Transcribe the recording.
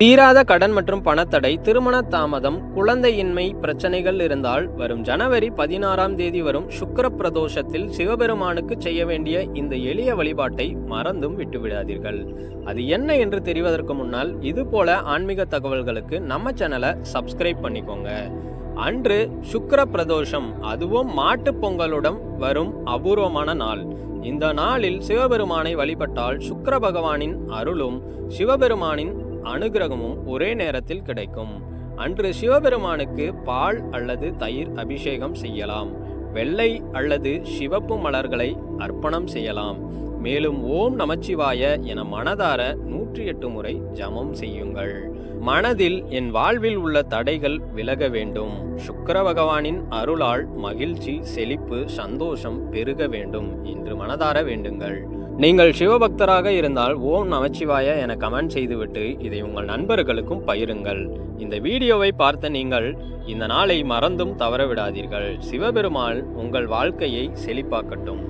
தீராத கடன் மற்றும் பணத்தடை, திருமண தாமதம், குழந்தையின்மை பிரச்சனைகள் இருந்தால் வரும் ஜனவரி 16ஆம் தேதி வரும் சுக்கிர பிரதோஷத்தில் சிவபெருமானுக்கு செய்ய வேண்டிய இந்த எளிய வழிபாட்டை மறந்தும் விட்டுவிடாதீர்கள். அது என்ன என்று தெரிவதற்கு முன்னால் இது போல ஆன்மீக தகவல்களுக்கு நம்ம சேனலை சப்ஸ்கிரைப் பண்ணிக்கோங்க. அன்று சுக்கிர பிரதோஷம், அதுவும் மாட்டு பொங்கலுடன் வரும் அபூர்வமான நாள். இந்த நாளில் சிவபெருமானை வழிபட்டால் சுக்கிர பகவானின் அருளும் சிவபெருமானின் அனுகிரகமும் ஒரே நேரத்தில் கிடைக்கும். அன்று சிவபெருமானுக்கு பால் அல்லது தயிர் அபிஷேகம் செய்யலாம். வெள்ளை அல்லது சிவப்பு மலர்களை அர்ப்பணம் செய்யலாம். மேலும் ஓம் நமச்சிவாய என மனதார 108 முறை ஜபம் செய்யுங்கள். மனதில் என் வாழ்வில் உள்ள தடைகள் விலக வேண்டும், சுக்கிர பகவானின் அருளால் மகிழ்ச்சி, செழிப்பு, சந்தோஷம் பெருக வேண்டும் என்று மனதார வேண்டுங்கள். நீங்கள் சிவபக்தராக இருந்தால் ஓம் நமச்சிவாய என கமெண்ட் செய்துவிட்டு இதை உங்கள் நண்பர்களுக்கும் பகிருங்கள். இந்த வீடியோவை பார்த்த நீங்கள் இந்த நாளை மறந்தும் தவற விடாதீர்கள். சிவபெருமான் உங்கள் வாழ்க்கையை செழிப்பாக்கட்டும்.